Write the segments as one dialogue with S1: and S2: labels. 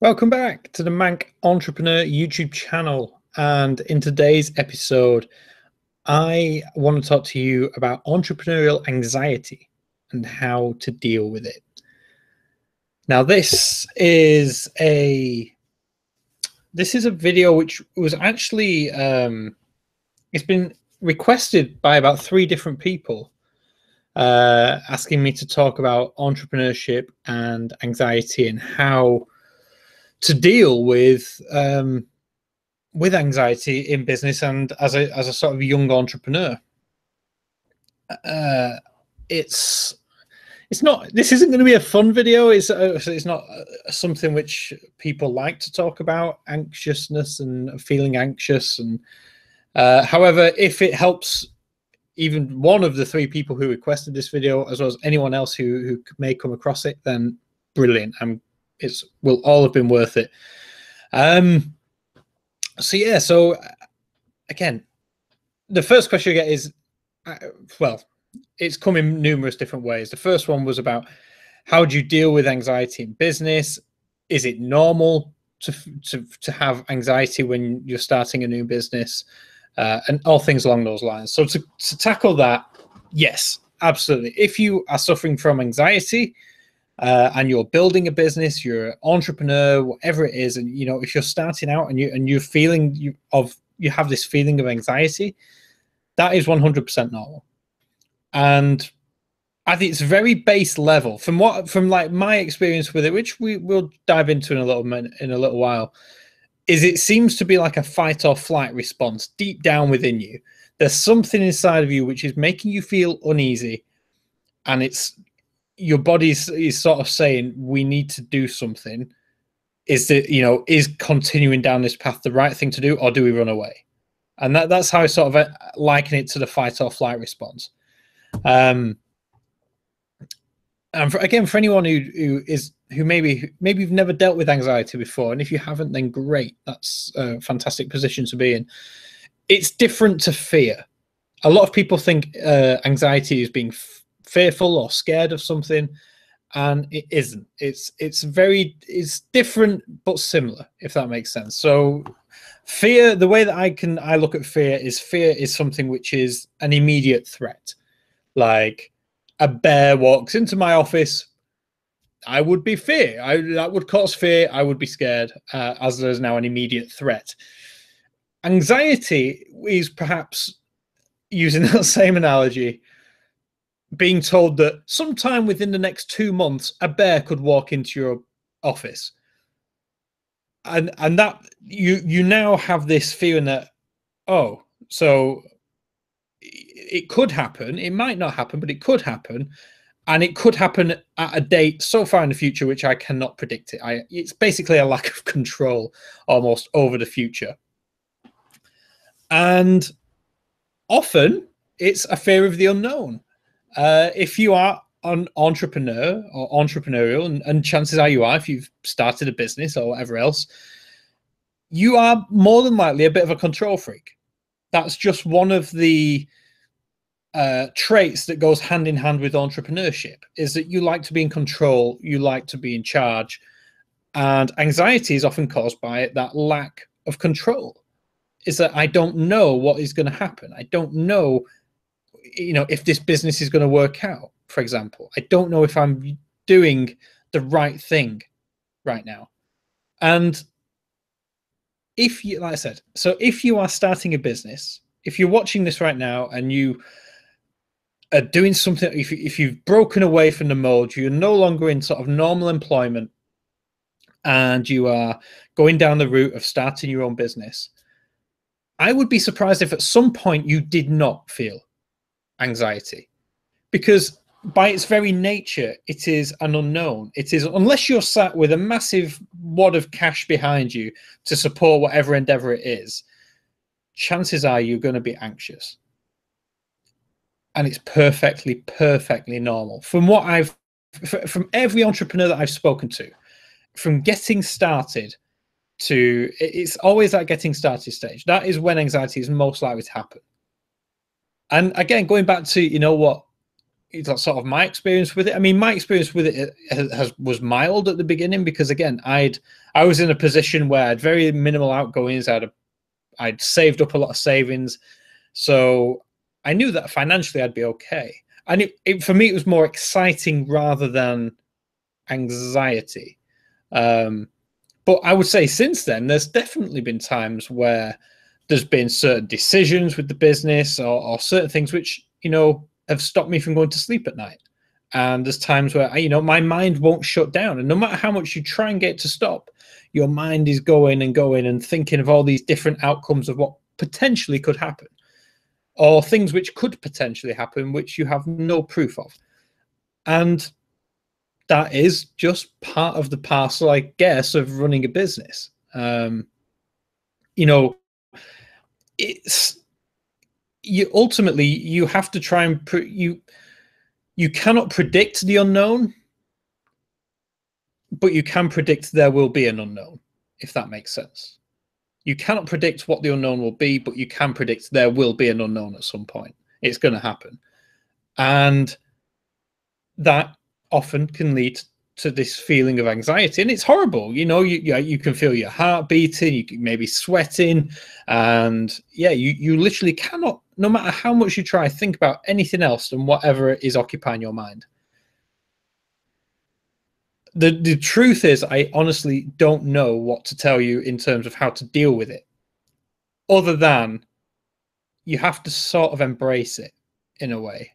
S1: Welcome back to the Manc Entrepreneur YouTube channel. And in today's episode, I want to talk to you about entrepreneurial anxiety and how to deal with it. Now, this is a video which was actually it's been requested by about 3 different people asking me to talk about entrepreneurship and anxiety and how to deal with anxiety in business and as a sort of young entrepreneur. It's not. This isn't going to be a fun video. It's not something which people like to talk about, anxiousness and feeling anxious. And however, if it helps even one of the 3 people who requested this video, as well as anyone else who may come across it, then brilliant. It will all have been worth it. So again, the first question you get is, well, it's come in numerous different ways. The first one was about how do you deal with anxiety in business? Is it normal to have anxiety when you're starting a new business? And all things along those lines. So to tackle that, yes, absolutely. If you are suffering from anxiety, and you're building a business, you're an entrepreneur, whatever it is, and if you're starting out and you're feeling you have this feeling of anxiety, that is 100% normal. And I think it's very base level from like my experience with it, which we will dive into in a little while. Is it seems to be like a fight or flight response deep down within you. There's something inside of you which is making you feel uneasy, and your body is sort of saying, we need to do something. Is continuing down this path the right thing to do, or do we run away? And that's how I sort of liken it to the fight or flight response. And again, for anyone who maybe you've never dealt with anxiety before, and if you haven't, then great. That's a fantastic position to be in. It's different to fear. A lot of people think anxiety is being fearful or scared of something, and it isn't. It's different but similar, if that makes sense. So fear, the way that I look at fear is something which is an immediate threat. Like a bear walks into my office, I would be fear. That would cause fear. I would be scared, as there's now an immediate threat. Anxiety is, perhaps using that same analogy, being told that sometime within the next 2 months, a bear could walk into your office. And that you now have this feeling that, oh, so it could happen. It might not happen, but it could happen. And it could happen at a date so far in the future, which I cannot predict it. It's basically a lack of control almost over the future. And often it's a fear of the unknown. If you are an entrepreneur or entrepreneurial, and chances are you are, if you've started a business or whatever else, you are more than likely a bit of a control freak. That's just one of the traits that goes hand in hand with entrepreneurship, is that you like to be in control, you like to be in charge, and anxiety is often caused by that lack of control. Is that I don't know what is going to happen. I don't know, if this business is going to work out, for example. I don't know if I'm doing the right thing right now. And if you, like I said, so if you are starting a business, if you're watching this right now and you are doing something, if you've broken away from the mold, you're no longer in sort of normal employment, and you are going down the route of starting your own business, I would be surprised if at some point you did not feel anxiety, because by its very nature, it is an unknown. It is, unless you're sat with a massive wad of cash behind you to support whatever endeavor it is, chances are you're going to be anxious. And it's perfectly normal. From every entrepreneur that I've spoken to, from getting started to, it's always that getting started stage. That is when anxiety is most likely to happen. And again, going back to, that's sort of my experience with it. I mean, my experience with it was mild at the beginning because, again, I was in a position where I had very minimal outgoings. I'd saved up a lot of savings, so I knew that financially I'd be okay. And for me, it was more exciting rather than anxiety. But I would say since then, there's definitely been times where there's been certain decisions with the business or certain things which, have stopped me from going to sleep at night. And there's times where, my mind won't shut down. And no matter how much you try and get it to stop, your mind is going and going and thinking of all these different outcomes of what potentially could happen, or things which could potentially happen, which you have no proof of. And that is just part of the parcel, I guess, of running a business. It's ultimately you have to try and you cannot predict the unknown, but you can predict there will be an unknown, if that makes sense. You cannot predict what the unknown will be, but you can predict there will be an unknown at some point. It's going to happen. And that often can lead to this feeling of anxiety, and it's horrible. You can feel your heart beating, you can maybe sweating, and you literally cannot, no matter how much you try, think about anything else than whatever is occupying your mind. The truth is, I honestly don't know what to tell you in terms of how to deal with it, other than you have to sort of embrace it in a way.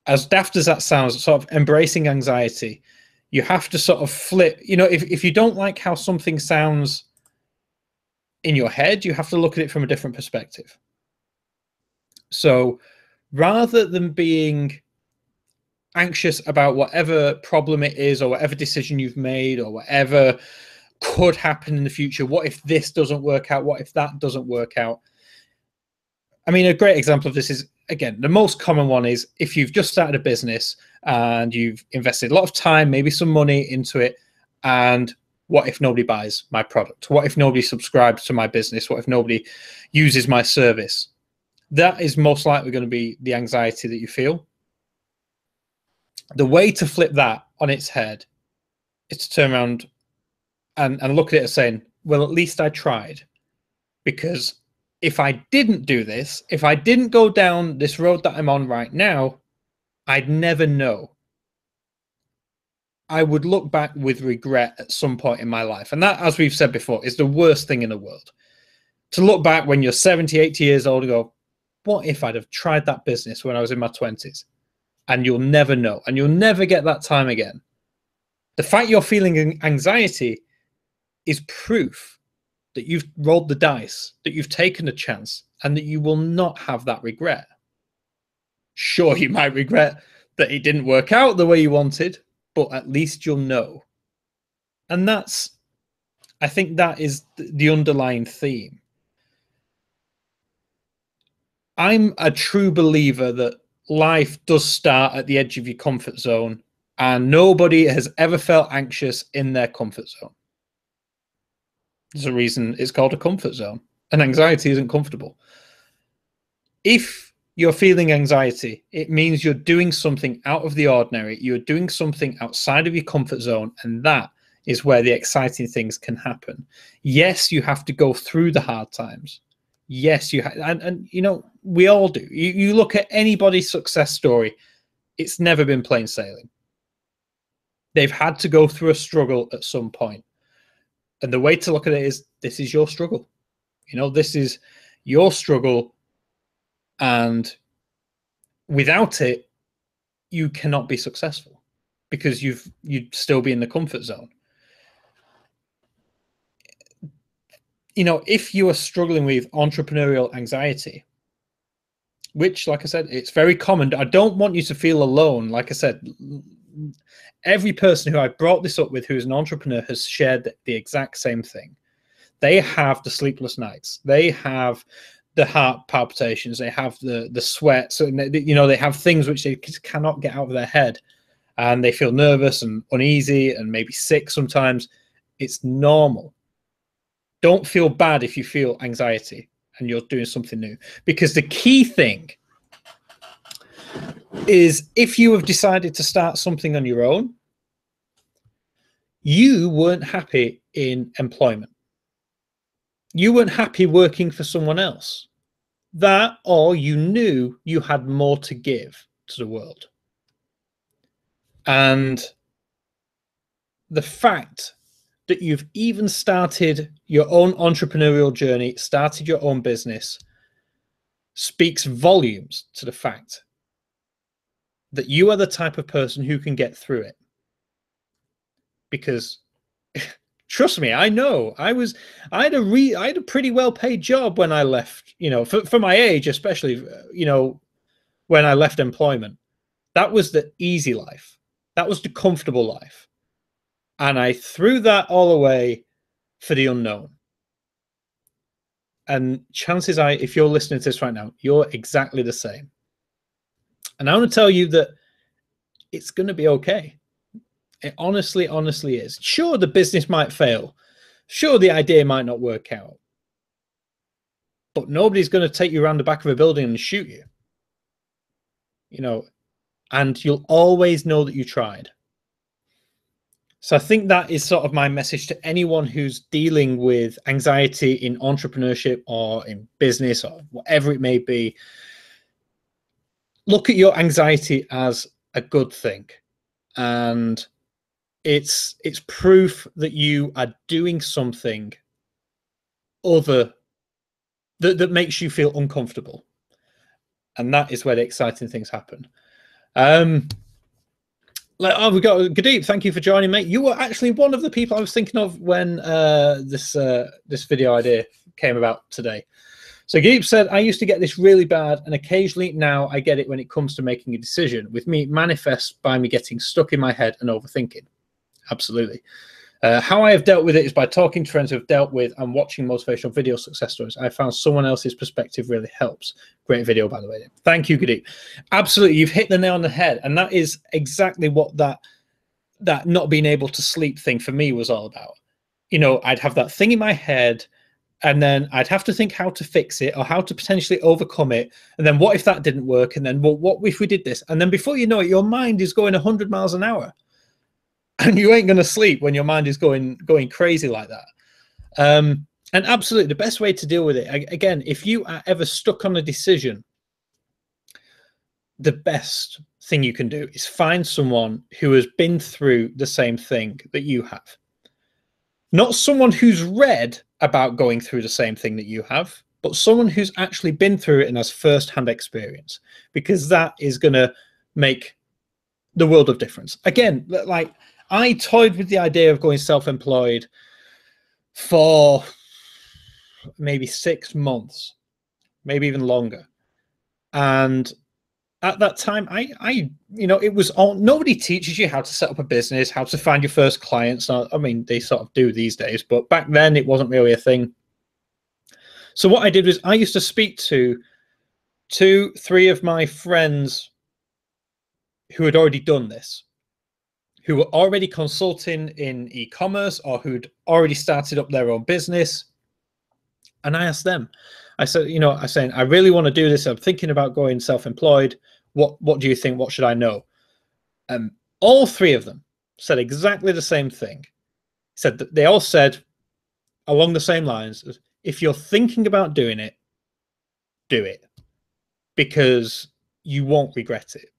S1: As daft as that sounds, sort of embracing anxiety, you have to sort of flip. If you don't like how something sounds in your head, you have to look at it from a different perspective. So rather than being anxious about whatever problem it is or whatever decision you've made or whatever could happen in the future, what if this doesn't work out? What if that doesn't work out? I mean, a great example of this is, again, the most common one is if you've just started a business and you've invested a lot of time, maybe some money into it, and what if nobody buys my product? What if nobody subscribes to my business? What if nobody uses my service? That is most likely going to be the anxiety that you feel. The way to flip that on its head is to turn around and look at it as saying, well, at least I tried. Because if I didn't do this, if I didn't go down this road that I'm on right now, I'd never know. I would look back with regret at some point in my life. And that, as we've said before, is the worst thing in the world. To look back when you're 70, 80 years old and go, what if I'd have tried that business when I was in my 20s? And you'll never know. And you'll never get that time again. The fact you're feeling anxiety is proof that you've rolled the dice, that you've taken a chance, and that you will not have that regret. Sure, you might regret that it didn't work out the way you wanted, but at least you'll know. And I think that is the underlying theme. I'm a true believer that life does start at the edge of your comfort zone, and nobody has ever felt anxious in their comfort zone. There's a reason it's called a comfort zone, and anxiety isn't comfortable. If you're feeling anxiety, it means you're doing something out of the ordinary. You're doing something outside of your comfort zone, and that is where the exciting things can happen. Yes, you have to go through the hard times. Yes, you have, and we all do. You look at anybody's success story, it's never been plain sailing. They've had to go through a struggle at some point. And the way to look at it is, this is your struggle. This is your struggle. And without it, you cannot be successful because you'd still be in the comfort zone. If you are struggling with entrepreneurial anxiety, which, like I said, it's very common. I don't want you to feel alone. Like I said, every person who I brought this up with who's an entrepreneur has shared the exact same thing. They have the sleepless nights. They have the heart palpitations. They have the sweats. And they have things which they just cannot get out of their head. And they feel nervous and uneasy and maybe sick sometimes. It's normal. Don't feel bad if you feel anxiety and you're doing something new. Because the key thing is if you have decided to start something on your own, you weren't happy in employment. You weren't happy working for someone else. That, or you knew you had more to give to the world. And the fact that you've even started your own entrepreneurial journey, started your own business, speaks volumes to the fact that you are the type of person who can get through it. Because trust me, I know I had a pretty well paid job when I left, you know, for my age, especially, you know, when I left employment. That was the easy life. That was the comfortable life. And I threw that all away for the unknown. And chances are, if you're listening to this right now, you're exactly the same. And I want to tell you that it's going to be okay. It honestly is. Sure, the business might fail. Sure, the idea might not work out. But nobody's going to take you around the back of a building and shoot you. You know, and you'll always know that you tried. So I think that is sort of my message to anyone who's dealing with anxiety in entrepreneurship or in business or whatever it may be. Look at your anxiety as a good thing. And it's proof that you are doing something other that makes you feel uncomfortable. And that is where the exciting things happen. We got Gadeep. Thank you for joining, mate. You were actually one of the people I was thinking of when this video idea came about today. So Gadeep said, I used to get this really bad, and occasionally now I get it when it comes to making a decision. With me, it manifests by me getting stuck in my head and overthinking. Absolutely. How I have dealt with it is by talking to friends who have dealt with and watching motivational video success stories. I found someone else's perspective really helps. Great video, by the way. Thank you, Gadeep. Absolutely. You've hit the nail on the head. And that is exactly what that not being able to sleep thing for me was all about. You know, I'd have that thing in my head, and then I'd have to think how to fix it or how to potentially overcome it. And then what if that didn't work? And then, well, what if we did this? And then before you know it, your mind is going 100 miles an hour. And you ain't going to sleep when your mind is going crazy like that. And absolutely, the best way to deal with it, again, if you are ever stuck on a decision, the best thing you can do is find someone who has been through the same thing that you have. Not someone who's read about going through the same thing that you have, but someone who's actually been through it and has first-hand experience, because that is going to make the world of difference. Again, like, I toyed with the idea of going self-employed for maybe 6 months, maybe even longer. And at that time, I you know, it was all, nobody teaches you how to set up a business, how to find your first clients. I mean, they sort of do these days, but back then it wasn't really a thing. So what I did was I used to speak to 2-3 of my friends who had already done this, who were already consulting in e-commerce or who'd already started up their own business. And I asked them, I said, you know, I said, I really want to do this. I'm thinking about going self-employed. What do you think? What should I know? All 3 of them said exactly the same thing. Said that they all said along the same lines, if you're thinking about doing it, do it, because you won't regret it.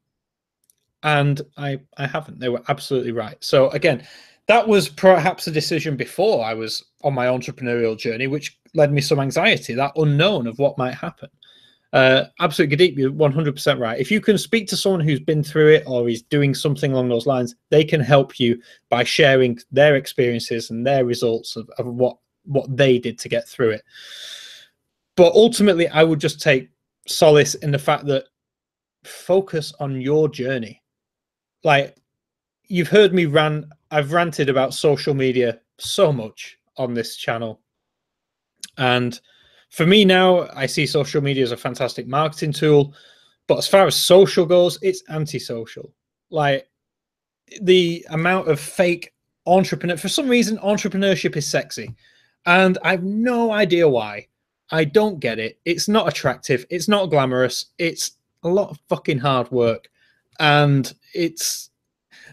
S1: And I haven't. They were absolutely right. So again, that was perhaps a decision before I was on my entrepreneurial journey, which led me some anxiety, that unknown of what might happen. Absolutely, Gadeep, you're 100% right. If you can speak to someone who's been through it or is doing something along those lines, they can help you by sharing their experiences and their results of what they did to get through it. But ultimately, I would just take solace in the fact that focus on your journey. Like, you've heard me rant. I've ranted about social media so much on this channel. And for me now, I see social media as a fantastic marketing tool. But as far as social goes, it's antisocial. Like, the amount of fake for some reason, entrepreneurship is sexy. And I have no idea why. I don't get it. It's not attractive. It's not glamorous. It's a lot of fucking hard work. And it's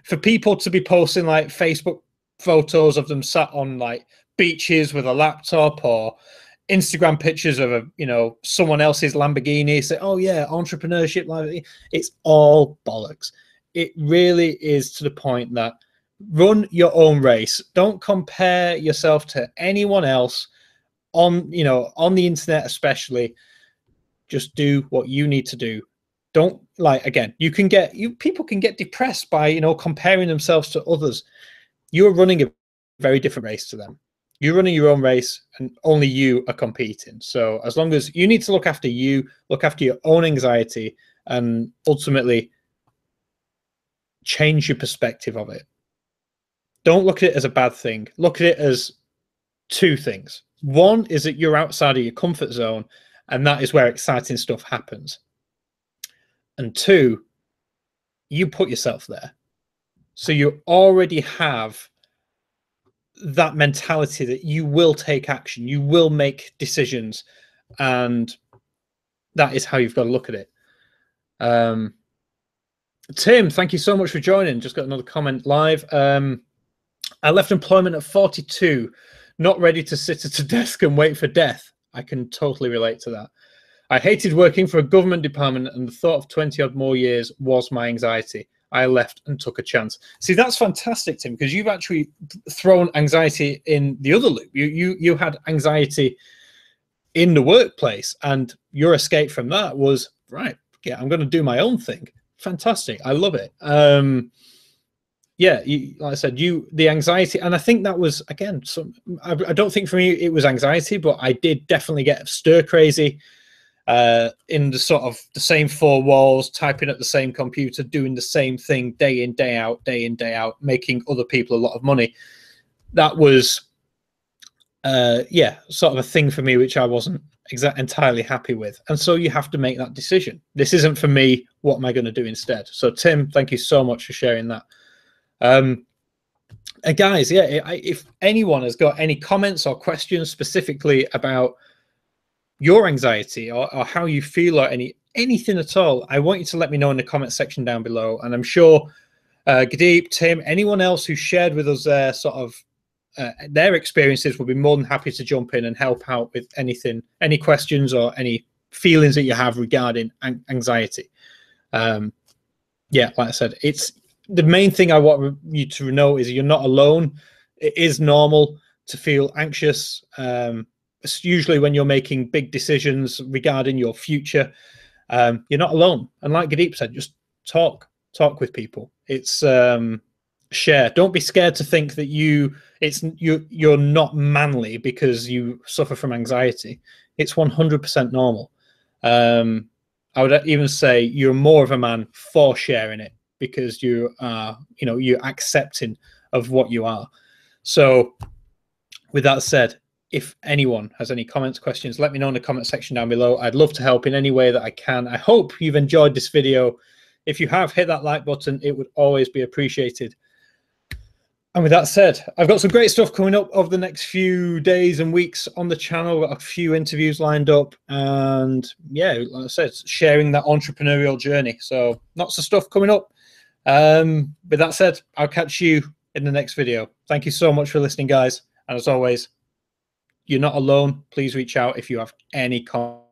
S1: for people to be posting like Facebook photos of them sat on like beaches with a laptop, or Instagram pictures of someone else's Lamborghini. Say, oh yeah, entrepreneurship, like, it's all bollocks. It really is, to the point that run your own race. Don't compare yourself to anyone else on the internet, especially. Just do what you need to do. Don't, like, again, people can get depressed by comparing themselves to others. You're running a very different race to them. You're running your own race, and only you are competing. So as long as you need to look after you, look after your own anxiety, and ultimately change your perspective of it. Don't look at it as a bad thing. Look at it as two things. One is that you're outside of your comfort zone, and that is where exciting stuff happens. And two, you put yourself there. So you already have that mentality that you will take action, you will make decisions, and that is how you've got to look at it. Tim, thank you so much for joining. Just got another comment live. I left employment at 42, not ready to sit at a desk and wait for death. I can totally relate to that. I hated working for a government department, and the thought of 20 odd more years was my anxiety. I left and took a chance. See, that's fantastic, Tim, because you've actually thrown anxiety in the other loop. You had anxiety in the workplace, and your escape from that was, right, yeah, I'm going to do my own thing. Fantastic. I love it. Yeah, like I said, the anxiety, and I think that was, again, I don't think for me it was anxiety, but I did definitely get stir crazy in the sort of the same four walls, typing at the same computer, doing the same thing day in, day out, making other people a lot of money. That was, yeah, sort of a thing for me, which I wasn't entirely happy with. And so you have to make that decision. This isn't for me. What am I going to do instead? So Tim, thank you so much for sharing that. Guys, yeah, if anyone has got any comments or questions specifically about your anxiety or how you feel, or anything at all, I want you to let me know in the comment section down below. And I'm sure Gadeep, Tim, anyone else who shared with us their sort of their experiences will be more than happy to jump in and help out with anything, any questions or any feelings that you have regarding anxiety. Yeah, like I said, it's the main thing I want you to know is you're not alone. It is normal to feel anxious. It's usually when you're making big decisions regarding your future. You're not alone. And like Gadeep said, just talk with people. It's share. Don't be scared to think that you're not manly because you suffer from anxiety. It's 100% normal. I would even say you're more of a man for sharing it, because you are, you're accepting of what you are. So with that said, if anyone has any comments, questions, let me know in the comment section down below. I'd love to help in any way that I can. I hope you've enjoyed this video. If you have, hit that like button. It would always be appreciated. And with that said, I've got some great stuff coming up over the next few days and weeks on the channel. I've got a few interviews lined up, and yeah, like I said, sharing that entrepreneurial journey. So lots of stuff coming up. With that said, I'll catch you in the next video. Thank you so much for listening, guys. And as always, you're not alone. Please reach out if you have any comments.